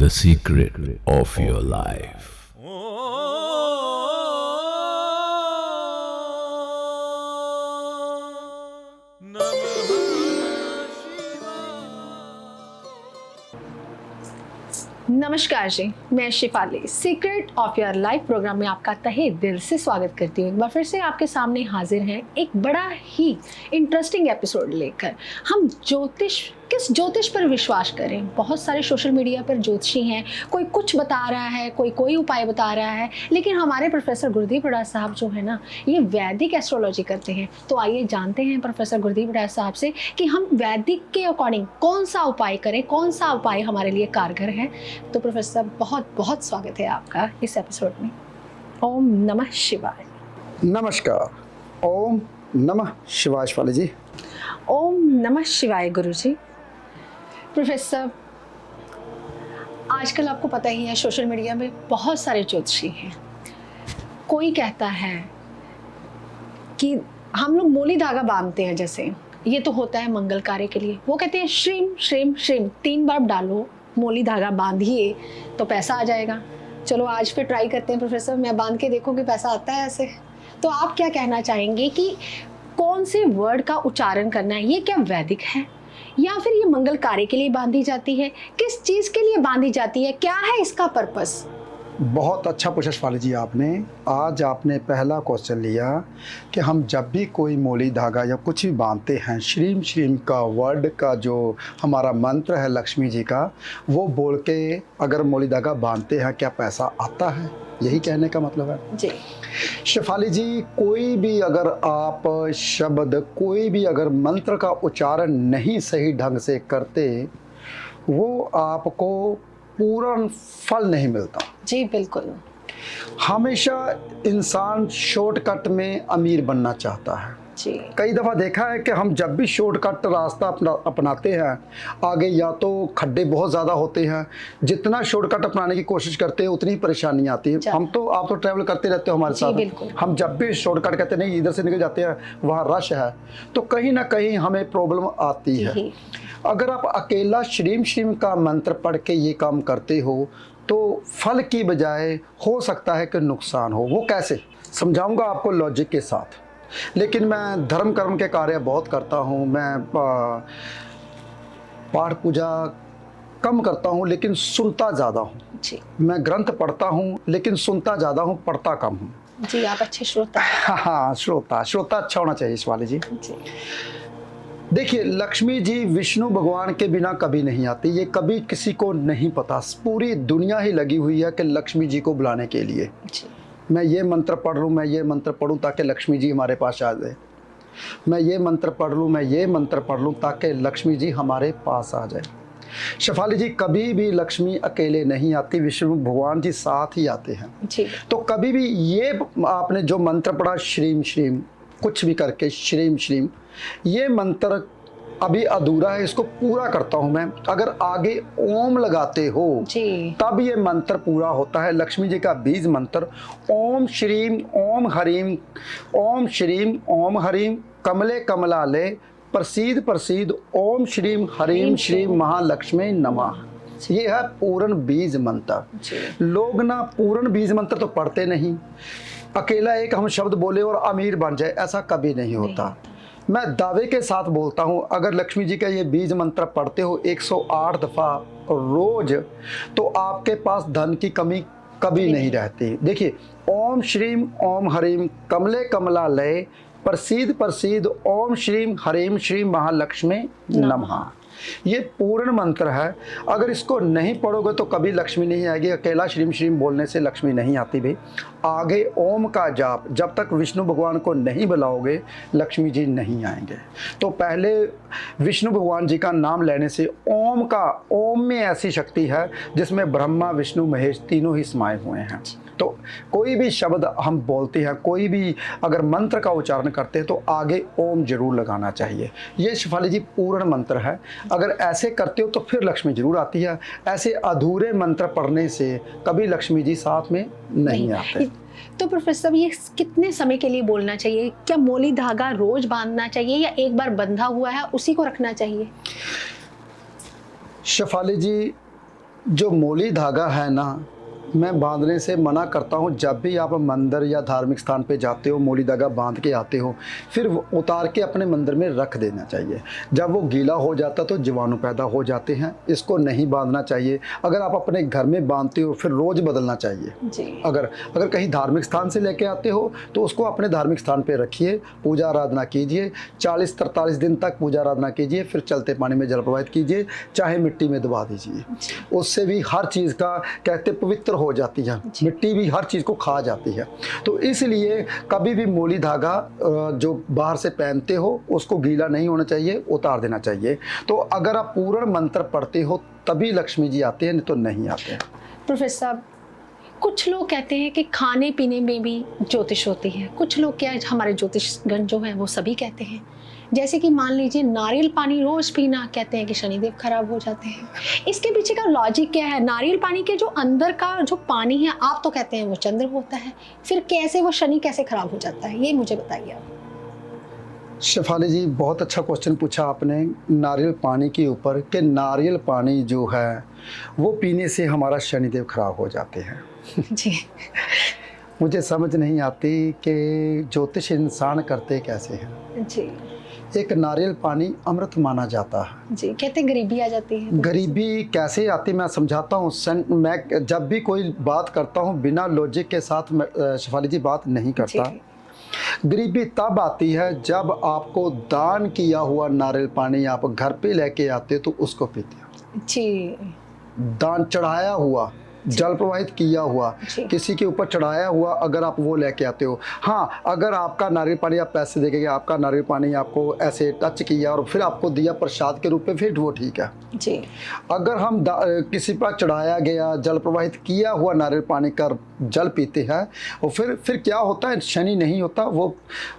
The secret of your life. नमस्कार जी, मैं Shifali secret of your life programme में आपका तहे दिल से स्वागत करती हूँ। एक बार फिर से आपके सामने हाजिर हैं एक बड़ा ही इंटरेस्टिंग एपिसोड लेकर। हम किस ज्योतिष पर विश्वास करें। बहुत सारे सोशल मीडिया पर ज्योतिषी हैं, कोई कुछ बता रहा है, कोई उपाय बता रहा है, लेकिन हमारे प्रोफेसर गुरदीप बड़ाज साहब जो है ना, ये वैदिक एस्ट्रोलॉजी करते हैं। तो आइए जानते हैं प्रोफेसर गुरदीप बड़ाज साहब से कि हम वैदिक के अकॉर्डिंग कौन सा उपाय करें, कौन सा उपाय हमारे लिए कारगर है। तो प्रोफेसर साहब, बहुत बहुत स्वागत है आपका इस एपिसोड में। ओम नमः शिवाय। नमस्कार। ओम नमः शिवाय शिवाली जी। ओम नमः शिवाय गुरु जी। प्रोफेसर, आजकल आपको पता ही है सोशल मीडिया में बहुत सारे ज्योतिषी हैं। कोई कहता है कि हम लोग मोली धागा बांधते हैं, जैसे ये तो होता है मंगल कार्य के लिए। वो कहते हैं श्रीम श्रीम श्रीम 3 बार डालो, मोली धागा बांधिए तो पैसा आ जाएगा। चलो आज फिर ट्राई करते हैं प्रोफेसर, मैं बांध के देखूं कि पैसा आता है ऐसे। तो आप क्या कहना चाहेंगे कि कौन से वर्ड का उच्चारण करना है? ये क्या वैदिक है या फिर ये मंगल कार्य के लिए बांधी जाती है? किस चीज के लिए बांधी जाती है? क्या है इसका पर्पस? बहुत अच्छा पूछा शिवाली जी आपने। आज आपने पहला क्वेश्चन लिया कि हम जब भी कोई मोली धागा या कुछ भी बांधते हैं, श्रीम श्रीम का वर्ड का जो हमारा मंत्र है लक्ष्मी जी का, वो बोल के अगर मोली धागा बांधते हैं, क्या पैसा आता है? यही कहने का मतलब है जी। शिफाली जी, कोई भी अगर आप शब्द, कोई भी अगर मंत्र का उच्चारण नहीं सही ढंग से करते, वो आपको पूर्ण फल नहीं मिलता। जी बिल्कुल। हमेशा इंसान शॉर्टकट में अमीर बनना चाहता है। जी। कई दफ़ा देखा है कि हम जब भी शॉर्टकट रास्ता अपनाते हैं, आगे या तो खड्डे बहुत ज़्यादा होते हैं, जितना शॉर्टकट अपनाने की कोशिश करते हैं उतनी परेशानी आती है। आप तो ट्रैवल करते रहते हो हमारे साथ। हम जब भी शॉर्टकट कहते नहीं, इधर से निकल जाते हैं, वहाँ रश है, तो कहीं ना कहीं हमें प्रॉब्लम आती है। अगर आप अकेला श्रीम श्रीम का मंत्र पढ़ के ये काम करते हो तो फल की बजाय हो सकता है कि नुकसान हो। वो कैसे समझाऊंगा आपको लॉजिक के साथ। लेकिन मैं धर्म कर्म के कार्य बहुत करता हूँ। मैं पाठ पूजा कम करता हूँ लेकिन सुनता ज़्यादा हूँ। मैं ग्रंथ पढ़ता हूँ लेकिन सुनता ज़्यादा हूँ, पढ़ता कम हूँ। जी, आप अच्छे श्रोता। हाँ, श्रोता अच्छा होना चाहिए शिवाली जी। देखिए, लक्ष्मी जी विष्णु भगवान के बिना कभी नहीं आती। ये कभी किसी को नहीं पता। पूरी दुनिया ही लगी हुई है कि लक्ष्मी जी को बुलाने के लिए। मैं ये मंत्र पढ़ लूँ, मैं ये मंत्र पढ़ूँ ताकि लक्ष्मी जी हमारे पास आ जाए। मैं ये मंत्र पढ़ लूँ, मैं ये मंत्र पढ़ लूँ ताकि लक्ष्मी जी हमारे पास आ जाए। शिफाली जी, कभी भी लक्ष्मी अकेले नहीं आती, विष्णु भगवान जी साथ ही आते हैं। तो कभी भी ये आपने जो मंत्र पढ़ा श्रीम श्रीम, कुछ भी करके श्रीम श्रीम, ये मंत्र अभी अधूरा है, इसको पूरा करता हूं मैं। अगर आगे ओम लगाते हो तब ये मंत्र पूरा होता है। लक्ष्मी जी का बीज मंत्र ओम श्रीम ओम हरीम, ओम श्रीम ओम हरीम, कमले कमलाले, प्रसीद प्रसीद, ओम श्रीम हरीम श्रीम महालक्ष्मी नमः। ये है पूर्ण बीज मंत्र। लोग ना पूर्ण बीज मंत्र तो पढ़ते नहीं, अकेला एक हम शब्द बोले और अमीर बन जाए, ऐसा कभी नहीं होता। मैं दावे के साथ बोलता हूँ, अगर लक्ष्मी जी का ये बीज मंत्र पढ़ते हो 108 दफ़ा रोज, तो आपके पास धन की कमी कभी नहीं रहती। देखिए, ओम श्रीम ओम हरीम, कमले कमलालय, प्रसीद प्रसीद, ओम श्रीम हरीम श्रीम महालक्ष्मी नमः। ये पूर्ण मंत्र है। अगर इसको नहीं पढ़ोगे तो कभी लक्ष्मी नहीं आएगी। अकेला श्रीम श्रीम बोलने से लक्ष्मी नहीं आती भाई। आगे ओम का जाप, जब तक विष्णु भगवान को नहीं बुलाओगे लक्ष्मी जी नहीं आएंगे। तो पहले विष्णु भगवान जी का नाम लेने से ओम में ऐसी शक्ति है जिसमें ब्रह्मा विष्णु महेश तीनों ही समाये हुए हैं। तो कोई भी शब्द हम बोलते हैं, कोई भी अगर मंत्र का उच्चारण करते हैं तो आगे ओम जरूर लगाना चाहिए। ये शिफाली जी पूर्ण मंत्र है। अगर ऐसे करते हो तो फिर लक्ष्मी जरूर आती है। ऐसे अधूरे मंत्र पढ़ने से कभी लक्ष्मी जी साथ में नहीं आते। तो प्रोफेसर, ये कितने समय के लिए बोलना चाहिए? क्या मोली धागा रोज बांधना चाहिए या एक बार बंधा हुआ है उसी को रखना चाहिए? शिफाली जी, जो मोली धागा है ना, मैं बांधने से मना करता हूँ। जब भी आप मंदिर या धार्मिक स्थान पे जाते हो, मोली धागा बांध के आते हो, फिर वो उतार के अपने मंदिर में रख देना चाहिए। जब वो गीला हो जाता तो जीवाणु पैदा हो जाते हैं, इसको नहीं बांधना चाहिए। अगर आप अपने घर में बांधते हो फिर रोज़ बदलना चाहिए जी। अगर कहीं धार्मिक स्थान से लेके आते हो तो उसको अपने धार्मिक स्थान पे रखिए, पूजा आराधना कीजिए, 40-43 दिन तक पूजा आराधना कीजिए, फिर चलते पानी में जल प्रवाहित कीजिए, चाहे मिट्टी में दबा दीजिए। उससे भी हर चीज़ का कहते पवित्र हो जाती है, मिट्टी भी हर चीज़ को खा जाती है। तो इसलिए कभी भी मोली धागा जो बाहर से पहनते हो उसको गीला नहीं होना चाहिए, उतार देना चाहिए। तो अगर आप पूर्ण मंत्र पढ़ते हो तभी लक्ष्मी जी आते हैं, नहीं तो नहीं आते हैं। प्रोफेसर साहब, कुछ लोग कहते हैं कि खाने पीने में भी ज्योतिष होती है, कुछ लोग क्या हमारे ज्योतिषगण जो हैं वो सभी कहते हैं, जैसे कि मान लीजिए नारियल पानी रोज पीना, कहते हैं कि शनिदेव खराब हो जाते हैं। इसके पीछे का लॉजिक क्या है? नारियल पानी के जो अंदर का जो पानी है, आप तो कहते हैं वो चंद्र होता है, फिर कैसे वो शनि कैसे खराब हो जाता है, ये मुझे बताइए आप। शेफाली जी, बहुत अच्छा क्वेश्चन पूछा आपने नारियल पानी के ऊपर, कि नारियल पानी जो है वो पीने से हमारा शनिदेव खराब हो जाते हैं। जी। मुझे समझ नहीं आती कि ज्योतिष इंसान करते कैसे हैं। जी एक नारियल पानी अमृत माना जाता है जी, कहते हैं गरीबी आ जाती है। गरीबी कैसे आती मैं समझाता हूँ। मैं जब भी कोई बात करता हूँ बिना लॉजिक के साथ शेफाली जी बात नहीं करता। गरीबी तब आती है जब आपको दान किया हुआ नारियल पानी आप घर पे लेके आते तो उसको पीते हो। जी। दान चढ़ाया हुआ, जल प्रवाहित किया हुआ, किसी के ऊपर चढ़ाया हुआ अगर आप वो लेके आते हो। हाँ, अगर आपका नारियल पानी आप पैसे देके गए, आपका नारियल पानी आपको ऐसे टच किया और फिर आपको दिया प्रसाद के रूप में, फिर वो ठीक है जी। अगर हम किसी पर चढ़ाया गया जल प्रवाहित किया हुआ नारियल पानी का जल पीते हैं और फिर क्या होता है, शनि नहीं होता। वो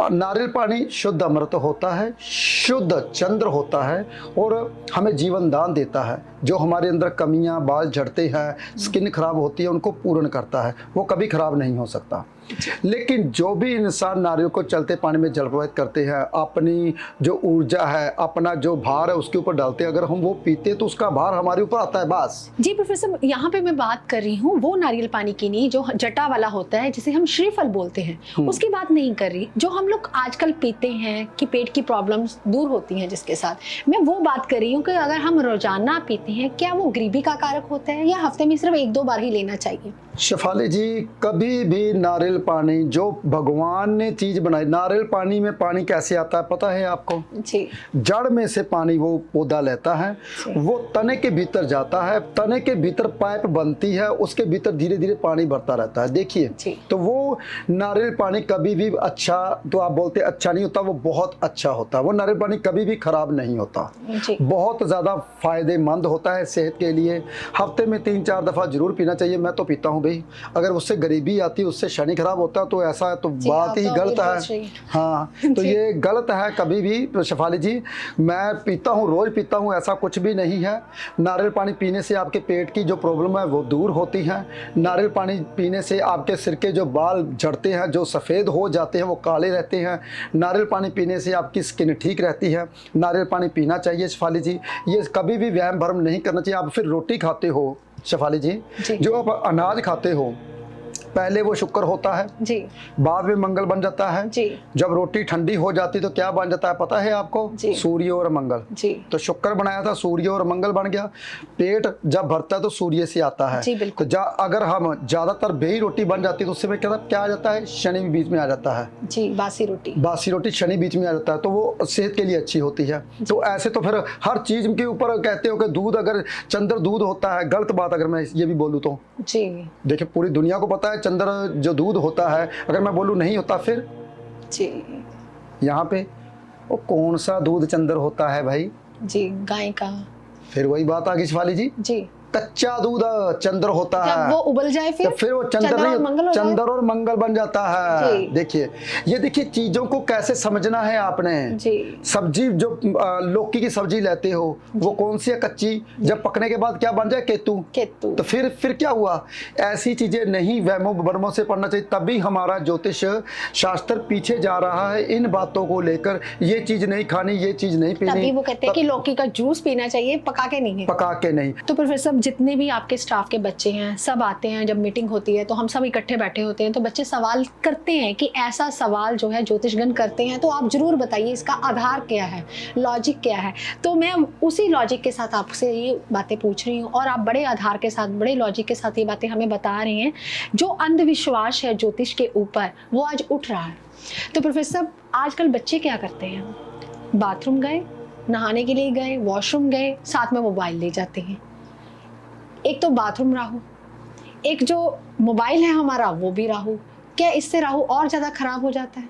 नारियल पानी शुद्ध अमृत होता है, शुद्ध चंद्र होता है और हमें जीवन दान देता है। जो हमारे अंदर कमियां, बाल झड़ते हैं, स्किन खराब होती है, उनको पूर्ण करता है। वो कभी खराब नहीं हो सकता। लेकिन जो भी इंसान नारियल को चलते पानी में जल प्रवाहित करते हैं, अपनी जो ऊर्जा है, अपना जो भार है उसके ऊपर डालते हैं, अगर हम वो पीते तो उसका भार हमारे ऊपर आता है बस। जी प्रोफेसर, यहाँ पे मैं बात कर रही हूँ वो नारियल पानी की नहीं, जो जटा वाला होता है जिसे हम श्रीफल बोलते हैं, उसकी बात नहीं कर रही। जो हम लोग आजकल पीते हैं कि पेट की प्रॉब्लम्स दूर होती हैं जिसके साथ, मैं वो बात कर रही हूँ कि अगर हम रोजाना पीते हैं, क्या वो गरीबी का कारक होता है या हफ्ते में सिर्फ 1-2 बार ही लेना चाहिए? शेफाली जी, कभी भी नारियल पानी जो भगवान ने चीज बनाई, नारियल पानी में पानी कैसे आता है पता है आपको? जी। जड़ में से पानी वो पौधा लेता है, वो तने के भीतर जाता है, तने के भीतर पाइप बनती है, उसके भीतर धीरे धीरे पानी बढ़ता रहता है। देखिए, तो वो नारियल पानी कभी भी अच्छा, तो आप बोलते अच्छा नहीं होता, वो बहुत अच्छा होता है। वो नारियल पानी कभी भी खराब नहीं होता, बहुत ज्यादा फायदेमंद होता है सेहत के लिए। हफ्ते में 3-4 दफा जरूर पीना चाहिए। मैं तो पीता हूँ भाई। अगर उससे गरीबी आती, उससे शनि खराब होता तो ऐसा है तो बात ही गलत है। हाँ, तो ये गलत है कभी भी शेफाली जी। मैं पीता हूँ, रोज पीता हूँ, ऐसा कुछ भी नहीं है। नारियल पानी पीने से आपके पेट की जो प्रॉब्लम है वो दूर होती है। नारियल पानी पीने से आपके सिर के जो बाल झड़ते हैं, जो सफ़ेद हो जाते हैं, वो काले रहते हैं। नारियल पानी पीने से आपकी स्किन ठीक रहती है। नारियल पानी पीना चाहिए शेफाली जी। ये कभी भी वहम भरम नहीं करना चाहिए। आप फिर रोटी खाते हो शेफाली जी, जो आप अनाज खाते हो, पहले वो शुक्र होता है जी, बाद में मंगल बन जाता है जी। जब रोटी ठंडी हो जाती तो क्या बन जाता है पता है आपको? सूर्य और मंगल जी। तो शुक्र बनाया था, सूर्य और मंगल बन गया। पेट जब भरता है तो सूर्य से आता है जी, तो अगर हम ज्यादातर बेही रोटी बन जाती है तो उससे में क्या आ जाता है? शनि भी बीच में आ जाता है जी। बासी रोटी शनि बीच में आ जाता है, तो वो सेहत के लिए अच्छी होती है। तो ऐसे तो फिर हर चीज के ऊपर कहते हो कि दूध, अगर चंद्र दूध होता है, गलत बात अगर मैं ये भी बोलूँ तो जी। देखिए, पूरी दुनिया को पता है चंद्र जो दूध होता है, अगर मैं बोलूं नहीं होता फिर जी। यहाँ पे वो कौन सा दूध चंद्र होता है भाई जी? गाय का। फिर वही बात आ गई शिवाली जी, कच्चा दूध चंद्र होता है। वो उबल जाए फिर वो चंद्र नहीं, चंद्र और मंगल बन जाता है। देखिए, ये देखिए चीजों को कैसे समझना है आपने जी। सब्जी जो लौकी की सब्जी लेते हो, वो कौन सी है? कच्ची। जब पकने के बाद क्या बन जाए? केतु। तो फिर क्या हुआ? ऐसी चीजें नहीं वहमों भरमों से पढ़ना चाहिए। तभी हमारा ज्योतिष शास्त्र पीछे जा रहा है इन बातों को लेकर। ये चीज नहीं खानी, ये चीज नहीं पीनी। तभी वो कहते हैं कि लौकी का जूस पीना चाहिए, पका के नहीं। तो प्रोफेसर जितने भी आपके स्टाफ के बच्चे हैं सब आते हैं, जब मीटिंग होती है तो हम सब इकट्ठे बैठे होते हैं, तो बच्चे सवाल करते हैं कि ऐसा सवाल जो है ज्योतिषगण करते हैं तो आप ज़रूर बताइए इसका आधार क्या है, लॉजिक क्या है। तो मैं उसी लॉजिक के साथ आपसे ये बातें पूछ रही हूँ और आप बड़े आधार के साथ, बड़े लॉजिक के साथ ये बातें हमें बता रहे हैं। जो अंधविश्वास है ज्योतिष के ऊपर वो आज उठ रहा है। तो प्रोफेसर साहब, आजकल बच्चे क्या करते हैं, बाथरूम गए, नहाने के लिए गए, वॉशरूम गए, साथ में मोबाइल ले जाते हैं। एक तो बाथरूम राहु, एक जो मोबाइल है हमारा वो भी राहु। क्या इससे राहु और ज़्यादा खराब हो जाता है?